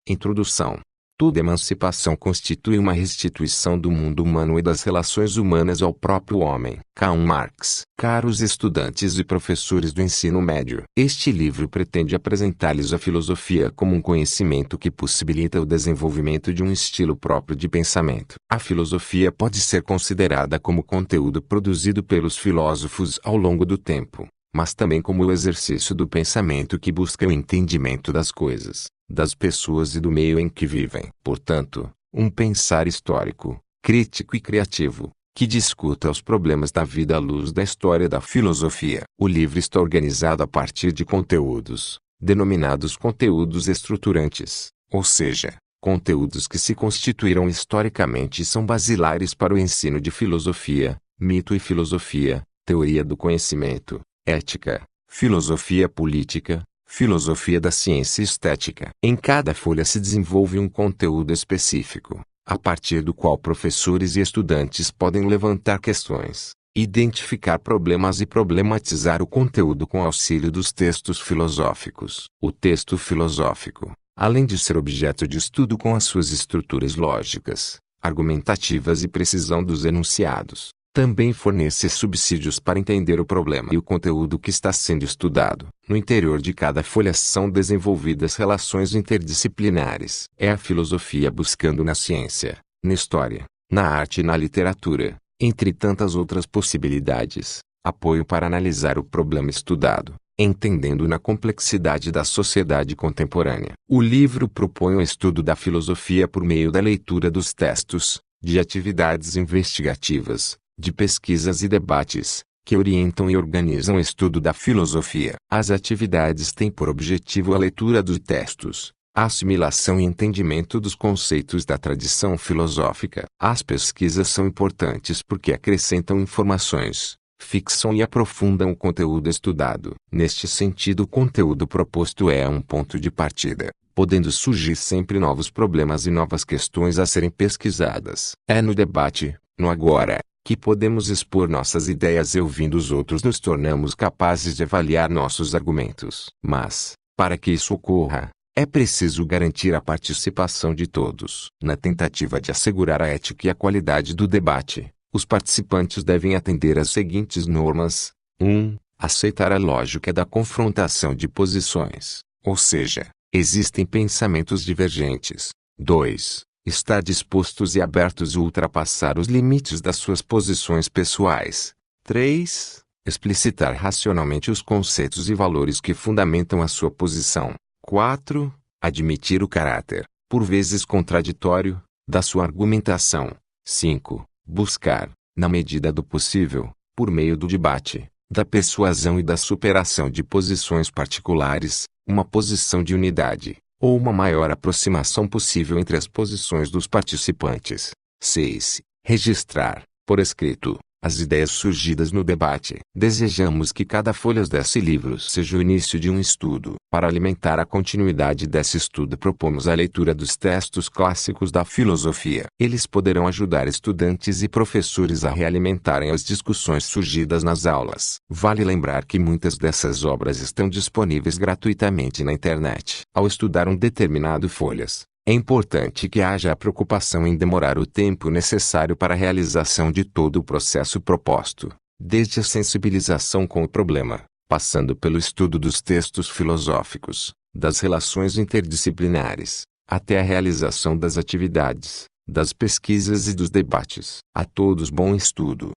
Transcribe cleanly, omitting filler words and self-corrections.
Introdução. Toda emancipação constitui uma restituição do mundo humano e das relações humanas ao próprio homem. Karl Marx. Caros estudantes e professores do ensino médio, este livro pretende apresentar-lhes a filosofia como um conhecimento que possibilita o desenvolvimento de um estilo próprio de pensamento. A filosofia pode ser considerada como conteúdo produzido pelos filósofos ao longo do tempo, mas também como o exercício do pensamento que busca o entendimento das coisas, das pessoas e do meio em que vivem. Portanto, um pensar histórico, crítico e criativo, que discuta os problemas da vida à luz da história da filosofia. O livro está organizado a partir de conteúdos, denominados conteúdos estruturantes, ou seja, conteúdos que se constituíram historicamente e são basilares para o ensino de filosofia, mito e filosofia, teoria do conhecimento, ética, filosofia política, filosofia da ciência e estética. Em cada folha se desenvolve um conteúdo específico, a partir do qual professores e estudantes podem levantar questões, identificar problemas e problematizar o conteúdo com auxílio dos textos filosóficos. O texto filosófico, além de ser objeto de estudo com as suas estruturas lógicas, argumentativas e precisão dos enunciados, também fornece subsídios para entender o problema e o conteúdo que está sendo estudado. No interior de cada folha são desenvolvidas relações interdisciplinares. É a filosofia buscando na ciência, na história, na arte e na literatura, entre tantas outras possibilidades, apoio para analisar o problema estudado, entendendo na complexidade da sociedade contemporânea. O livro propõe o estudo da filosofia por meio da leitura dos textos, de atividades investigativas, de pesquisas e debates, que orientam e organizam o estudo da filosofia. As atividades têm por objetivo a leitura dos textos, a assimilação e entendimento dos conceitos da tradição filosófica. As pesquisas são importantes porque acrescentam informações, fixam e aprofundam o conteúdo estudado. Neste sentido, o conteúdo proposto é um ponto de partida, podendo surgir sempre novos problemas e novas questões a serem pesquisadas. É no debate, no agora, que podemos expor nossas ideias e ouvindo os outros nos tornamos capazes de avaliar nossos argumentos. Mas, para que isso ocorra, é preciso garantir a participação de todos. Na tentativa de assegurar a ética e a qualidade do debate, os participantes devem atender às seguintes normas: 1. Aceitar a lógica da confrontação de posições, ou seja, existem pensamentos divergentes. 2. Estar dispostos e abertos a ultrapassar os limites das suas posições pessoais. 3. Explicitar racionalmente os conceitos e valores que fundamentam a sua posição. 4. Admitir o caráter, por vezes contraditório, da sua argumentação. 5. Buscar, na medida do possível, por meio do debate, da persuasão e da superação de posições particulares, uma posição de unidade, ou uma maior aproximação possível entre as posições dos participantes. 6. Registrar, por escrito, as ideias surgidas no debate. Desejamos que cada folha desse livro seja o início de um estudo. Para alimentar a continuidade desse estudo, propomos a leitura dos textos clássicos da filosofia. Eles poderão ajudar estudantes e professores a realimentarem as discussões surgidas nas aulas. Vale lembrar que muitas dessas obras estão disponíveis gratuitamente na internet. Ao estudar um determinado folhas, é importante que haja a preocupação em demorar o tempo necessário para a realização de todo o processo proposto, desde a sensibilização com o problema, passando pelo estudo dos textos filosóficos, das relações interdisciplinares, até a realização das atividades, das pesquisas e dos debates. A todos bom estudo.